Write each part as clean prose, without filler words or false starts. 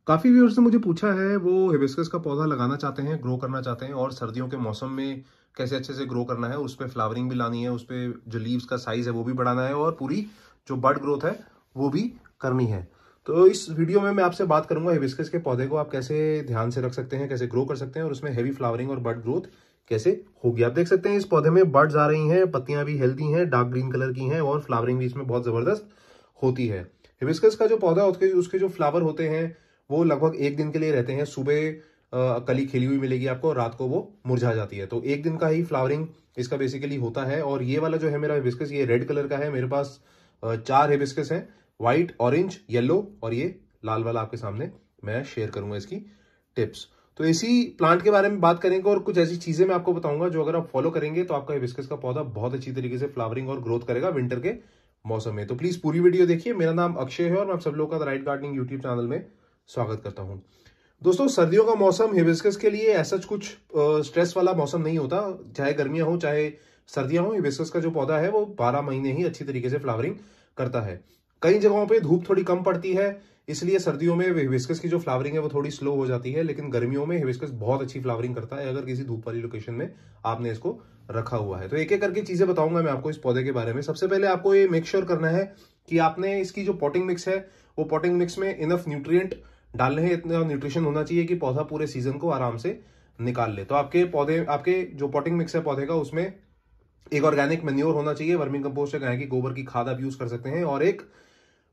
काफी व्यूअर्स ने मुझे पूछा है, वो हिबिस्कस का पौधा लगाना चाहते हैं, ग्रो करना चाहते हैं और सर्दियों के मौसम में कैसे अच्छे से ग्रो करना है, उस पर फ्लावरिंग भी लानी है, उस पर जो लीव्स का साइज है वो भी बढ़ाना है और पूरी जो बड ग्रोथ है वो भी करनी है। तो इस वीडियो में मैं आपसे बात करूंगा हिबिस्कस के पौधे को आप कैसे ध्यान से रख सकते हैं, कैसे ग्रो कर सकते हैं और उसमें हैवी फ्लावरिंग और बड ग्रोथ कैसे होगी। आप देख सकते हैं इस पौधे में बड्स आ रही हैं, पत्तियां भी हेल्दी हैं, डार्क ग्रीन कलर की हैं और फ्लावरिंग भी इसमें बहुत जबरदस्त होती है। हिबिस्कस का जो पौधा उसके जो फ्लावर होते हैं वो लगभग एक दिन के लिए रहते हैं। सुबह कली खिली हुई मिलेगी आपको और रात को वो मुरझा जाती है। तो एक दिन का ही फ्लावरिंग इसका बेसिकली होता है। और ये वाला जो है मेरा हिबिस्कस, ये रेड कलर का है। मेरे पास 4 हिबिस्कस हैं, व्हाइट, ऑरेंज, येलो और ये लाल वाला आपके सामने मैं शेयर करूंगा इसकी टिप्स। तो इसी प्लांट के बारे में बात करेंगे और कुछ ऐसी चीजें मैं आपको बताऊंगा जो अगर आप फॉलो करेंगे तो आपका हिबिस्कस का पौधा बहुत अच्छी तरीके से फ्लावरिंग और ग्रोथ करेगा विंटर के मौसम में। तो प्लीज पूरी वीडियो देखिए। मेरा नाम अक्षय है और मैं आप सब लोगों का राइट गार्डनिंग यूट्यूब चैनल में स्वागत करता हूं। दोस्तों, सर्दियों का मौसम हिबिस्कस के लिए ऐसा कुछ स्ट्रेस वाला मौसम नहीं होता। चाहे गर्मियां हो चाहे सर्दियां हो, हिबिस्कस का जो पौधा है वो 12 महीने ही अच्छी तरीके से फ्लावरिंग करता है। कई जगहों पे धूप थोड़ी कम पड़ती है, इसलिए सर्दियों में हिबिस्कस की जो फ्लावरिंग है वो थोड़ी स्लो हो जाती है, लेकिन गर्मियों में हिबिस्कस बहुत अच्छी फ्लावरिंग करता है अगर किसी धूप वाली लोकेशन में आपने इसको रखा हुआ है। तो एक एक करके चीजें बताऊंगा मैं आपको इस पौधे के बारे में। सबसे पहले आपको ये मेक श्योर करना है कि आपने इसकी जो पॉटिंग मिक्स है वो पॉटिंग मिक्स में इनफ न्यूट्रिएंट डालने हैं, इतना न्यूट्रिशन होना चाहिए कि पौधा पूरे सीजन को आराम से निकाल ले। तो आपके जो पॉटिंग मिक्स है पौधे का, उसमें एक ऑर्गेनिक मैन्योर होना चाहिए, वर्मी कंपोस्ट या गाय की गोबर की खाद आप यूज कर सकते हैं, और एक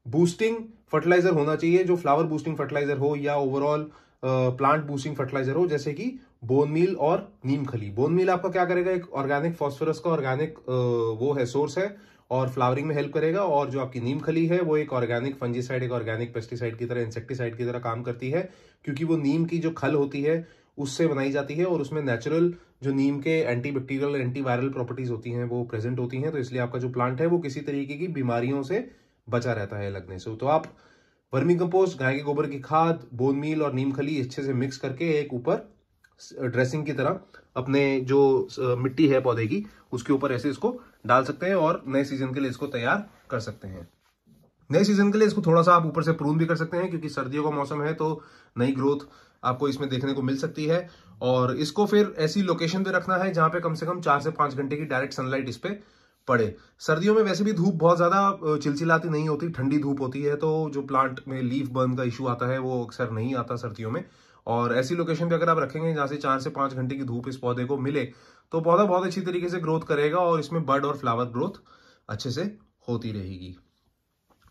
बूस्टिंग फर्टिलाइजर होना चाहिए जो फ्लावर बूस्टिंग फर्टिलाइजर हो या ओवरऑल प्लांट बूस्टिंग फर्टिलाइजर हो, जैसे कि बोन मील और नीम खली। बोन मील आपका क्या करेगा, एक ऑर्गेनिक फॉस्फोरस का ऑर्गेनिक वो है, सोर्स है और फ्लावरिंग में हेल्प करेगा। और जो आपकी नीम खली है वो एक ऑर्गेनिक फंजीसाइड, एक ऑर्गेनिक पेस्टिसाइड की तरह, इंसेक्टिसाइड की तरह काम करती है, क्योंकि वो नीम की जो खल होती है उससे बनाई जाती है और उसमें नेचुरल जो नीम के एंटीबैक्टीरियल एंटी वायरल प्रॉपर्टीज होती हैं वो प्रेजेंट होती हैं। तो इसलिए आपका जो प्लांट है वो किसी तरीके की बीमारियों से बचा रहता है लगने से। तो आप वर्मी कंपोस्ट, गाय के गोबर की खाद, बोन मील और नीम खली अच्छे से मिक्स करके एक ऊपर ड्रेसिंग की तरह अपने जो मिट्टी है पौधे की उसके ऊपर ऐसे इसको डाल सकते हैं और नए सीजन के लिए इसको तैयार कर सकते हैं। नए सीजन के लिए इसको थोड़ा सा आप ऊपर से प्रून भी कर सकते हैं, क्योंकि सर्दियों का मौसम है तो नई ग्रोथ आपको इसमें देखने को मिल सकती है। और इसको फिर ऐसी लोकेशन पे रखना है जहां पे कम से कम 4 से 5 घंटे की डायरेक्ट सनलाइट इस पे पड़े। सर्दियों में वैसे भी धूप बहुत ज्यादा चिलचिलाती नहीं होती, ठंडी धूप होती है, तो जो प्लांट में लीफ बर्न का इशू आता है वो अक्सर नहीं आता सर्दियों में। और ऐसी लोकेशन पे अगर आप रखेंगे जहां से 4 से 5 घंटे की धूप इस पौधे को मिले तो पौधा बहुत अच्छी तरीके से ग्रोथ करेगा और इसमें बड और फ्लावर ग्रोथ अच्छे से होती रहेगी।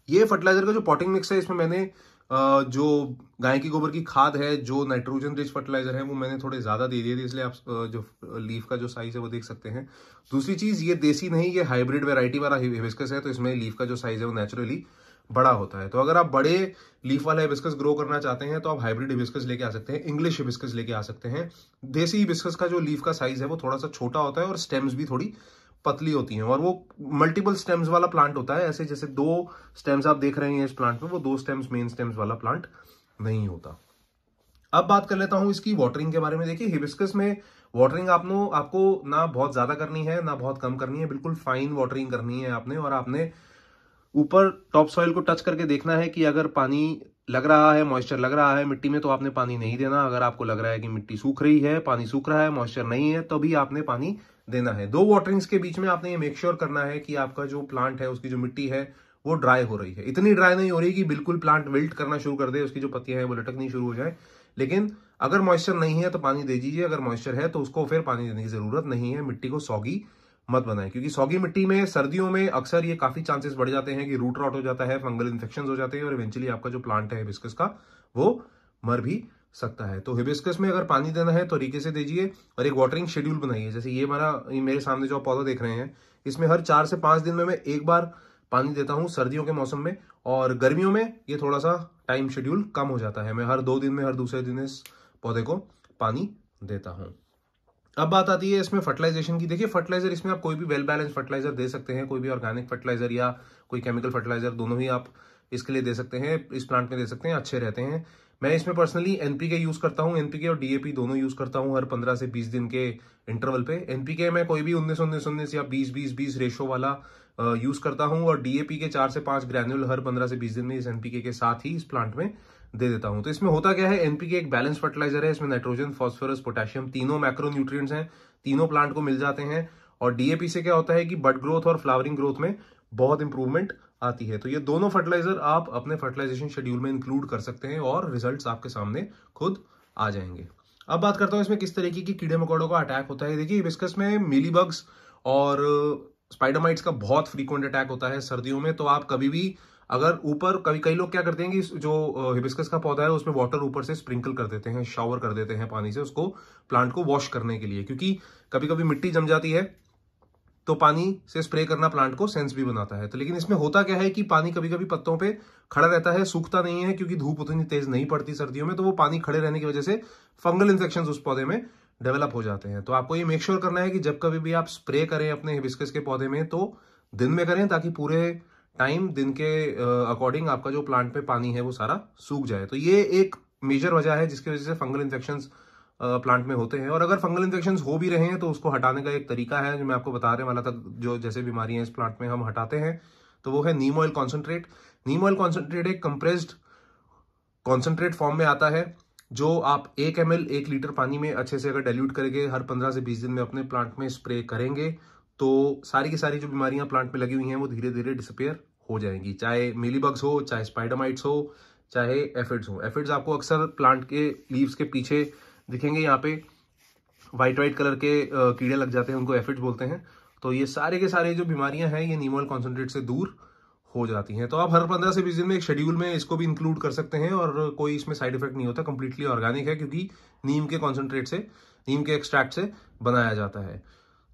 ये फर्टिलाइजर का जो पॉटिंग मिक्स है इसमें मैंने जो गाय की गोबर की खाद है, जो नाइट्रोजन रिच फर्टिलाइजर है, वो मैंने थोड़े ज्यादा दे दिए थे, इसलिए आप जो लीफ का जो साइज है वो देख सकते हैं। दूसरी चीज, ये देसी नहीं, ये हाइब्रिड वेराइटी वाला हिबिस्कस है, तो इसमें लीफ का जो साइज है वो नेचुरली बड़ा होता है। तो अगर आप बड़े लीफ वाला हिबिस्कस ग्रो करना चाहते हैं तो आप हाइब्रिड हिबिस्कस लेके आ सकते हैं, इंग्लिश हिबिस्कस लेके आ सकते हैं। देसी हिबिस्कस का जो लीफ का साइज है वो थोड़ा सा छोटा होता है और स्टेम्स भी थोड़ी पतली होती हैं, और वो मल्टीपल स्टेम्स वाला प्लांट होता है। ऐसे जैसे 2 स्टेम्स आप देख रहे हैं इस प्लांट में, वो 2 स्टेम्स मेन स्टेम्स वाला प्लांट नहीं होता। अब बात कर लेता हूं इसकी वाटरिंग के बारे में। देखिए, हिबिस्कस में वाटरिंग आपको ना बहुत ज्यादा करनी है ना बहुत कम करनी है, बिल्कुल फाइन वाटरिंग करनी है आपने। और आपने ऊपर टॉप सॉइल को टच करके देखना है कि अगर पानी लग रहा है, मॉइस्चर लग रहा है मिट्टी में, तो आपने पानी नहीं देना। अगर आपको लग रहा है कि मिट्टी सूख रही है, पानी सूख रहा है, मॉइस्चर नहीं है, तो भी आपने पानी देना है। 2 वाटरिंग्स के बीच में आपने ये मेक श्योर करना है कि आपका जो प्लांट है उसकी जो मिट्टी है वो ड्राई हो रही है। इतनी ड्राई नहीं हो रही कि बिल्कुल प्लांट विल्ट करना शुरू कर दे, उसकी जो पत्तियां हैं वो लटकनी शुरू हो जाए। लेकिन अगर मॉइस्चर नहीं है तो पानी दे दीजिए, अगर मॉइस्चर है तो उसको फिर पानी देने की जरूरत नहीं है। मिट्टी को सॉगी मत बनाएं, क्योंकि सॉगी मिट्टी में सर्दियों में अक्सर ये काफी चांसेस बढ़ जाते हैं कि रूट रॉट हो जाता है, फंगल इन्फेक्शन हो जाते हैं और इवेंचुअली आपका जो प्लांट है हिबिस्कस का वो मर भी सकता है। तो हिबिस्कस में अगर पानी देना है तो तरीके से दीजिए और एक वाटरिंग शेड्यूल बनाइए। जैसे ये मेरे सामने जो पौधा देख रहे हैं, इसमें हर 4 से 5 दिन में मैं एक बार पानी देता हूं सर्दियों के मौसम में, और गर्मियों में ये थोड़ा सा टाइम शेड्यूल कम हो जाता है। मैं हर 2 दिन में, हर दूसरे दिन इस पौधे को पानी देता हूं। अब बात आती है इसमें फर्टिलाइजेशन की। देखिए, फर्टिलाइजर इसमें आप कोई भी वेल बैलेंस फर्टिलाइजर दे सकते हैं, कोई भी ऑर्गेनिक फर्टिलाइजर या कोई केमिकल फर्टिलाइजर, दोनों ही आप इसके लिए दे सकते हैं, इस प्लांट में दे सकते हैं, अच्छे रहते हैं। मैं इसमें पर्सनली एनपीके यूज करता हूँ, एनपीके और डीएपी दोनों यूज करता हूँ हर 15 से 20 दिन के इंटरवल पे। एनपीके में कोई भी 19-19-19 या 20-20-20 रेशो वाला यूज करता हूँ, और डीएपी के 4 से 5 ग्रैन्यूल हर 15 से 20 दिन में इस एनपीके के साथ ही इस प्लांट में दे देता हूं। तो इसमें होता क्या है, एनपीके एक बैलेंस फर्टिलाइजर है, इसमें नाइट्रोजन, फास्फोरस, पोटेशियम तीनों मैक्रो न्यूट्रिएंट्स हैं, तीनों प्लांट को मिल जाते हैं। और डीएपी से क्या होता है कि बड ग्रोथ और फ्लावरिंग ग्रोथ में बहुत इंप्रूवमेंट आती है। तो ये दोनों फर्टिलाइजर आप अपने फर्टिलाइजेशन शेड्यूल में इंक्लूड कर सकते हैं और रिजल्ट्स आपके सामने खुद आ जाएंगे। अब बात करता हूं इसमें किस तरीके की कीड़े मकोड़ों का अटैक होता है। देखिए, हिबिस्कस में मीलीबग्स और स्पाइडर माइट्स का बहुत फ्रीक्वेंट अटैक होता है सर्दियों में। तो आप कभी भी अगर ऊपर, कई लोग क्या करते हैं कि जो हिबिस्कस का पौधा है उसमें वाटर ऊपर से स्प्रिंकल कर देते हैं, शावर कर देते हैं पानी से उसको, प्लांट को वॉश करने के लिए, क्योंकि कभी कभी मिट्टी जम जाती है तो पानी से स्प्रे करना प्लांट को सेंस भी बनाता है। तो लेकिन इसमें होता क्या है कि पानी कभी कभी पत्तों पे खड़ा रहता है, सूखता नहीं है, क्योंकि धूप उतनी तेज नहीं पड़ती सर्दियों में। तो वो पानी खड़े रहने की वजह से फंगल इन्फेक्शन उस पौधे में डेवलप हो जाते हैं। तो आपको ये मेक श्योर करना है कि जब कभी भी आप स्प्रे करें अपने हिबिस्कस के पौधे में तो दिन में करें, ताकि पूरे टाइम दिन के अकॉर्डिंग आपका जो प्लांट पे पानी है वो सारा सूख जाए। तो ये एक मेजर वजह है जिसकी वजह से फंगल इन्फेक्शंस प्लांट में होते हैं। और अगर फंगल इन्फेक्शंस हो भी रहे हैं तो उसको हटाने का एक तरीका है जो मैं आपको बताने वाला था, जो जैसे बीमारियां इस प्लांट में हम हटाते हैं, तो वो है नीम ऑयल कॉन्सेंट्रेट। नीम ऑयल कॉन्सेंट्रेट एक कंप्रेस्ड कॉन्सेंट्रेट फॉर्म में आता है, जो आप 1 ml 1 लीटर पानी में अच्छे से अगर डाइल्यूट करके हर 15 से 20 दिन में अपने प्लांट में स्प्रे करेंगे तो सारी की सारी जो बीमारियां प्लांट में लगी हुई हैं वो धीरे धीरे डिसअपियर हो जाएंगी। चाहे मीलीबग्स हो, चाहे स्पाइडरमाइट्स हो, चाहे एफिड्स हो। एफिड्स आपको अक्सर प्लांट के लीव्स के पीछे दिखेंगे, यहाँ पे व्हाइट कलर के कीड़े लग जाते हैं, उनको एफिड्स बोलते हैं। तो ये सारे के सारे जो बीमारियां हैं ये नीम ऑयल कॉन्सेंट्रेट से दूर हो जाती हैं। तो आप हर 15 से 20 दिन में एक शेड्यूल में इसको भी इंक्लूड कर सकते हैं, और कोई इसमें साइड इफेक्ट नहीं होता, कंप्लीटली ऑर्गेनिक है, क्योंकि नीम के कॉन्सेंट्रेट से, नीम के एक्सट्रैक्ट से बनाया जाता है।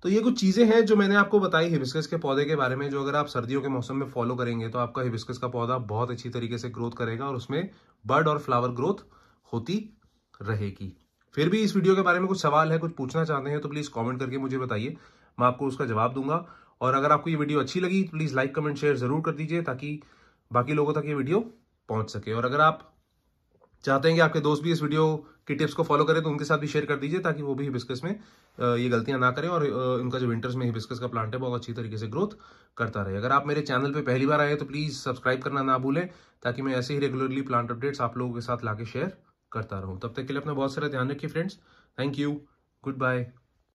तो ये कुछ चीजें हैं जो मैंने आपको बताई हिबिस्कस के पौधे के बारे में, जो अगर आप सर्दियों के मौसम में फॉलो करेंगे तो आपका हिबिस्कस का पौधा बहुत अच्छी तरीके से ग्रोथ करेगा और उसमें बड और फ्लावर ग्रोथ होती रहेगी। फिर भी इस वीडियो के बारे में कुछ सवाल है, कुछ पूछना चाहते हैं तो प्लीज कमेंट करके मुझे बताइए, मैं आपको उसका जवाब दूंगा। और अगर आपको ये वीडियो अच्छी लगी प्लीज लाइक, कमेंट, शेयर जरूर कर दीजिए, ताकि बाकी लोगों तक ये वीडियो पहुंच सके। और अगर आप चाहते हैं कि आपके दोस्त भी इस वीडियो की टिप्स को फॉलो करें तो उनके साथ भी शेयर कर दीजिए, ताकि वो भी हिबिस्कस में ये गलतियां ना करें और इनका जो विंटर्स में हिबिस्कस का प्लांट है बहुत अच्छी तरीके से ग्रोथ करता रहे। अगर आप मेरे चैनल पे पहली बार आए तो प्लीज सब्सक्राइब करना ना भूलें, ताकि मैं ऐसे ही रेगुलरली प्लांट अपडेट्स आप लोगों के साथ लाके शेयर करता रहूं। तब तक के लिए अपना बहुत सारा ध्यान रखिए friends. Thank you, good bye.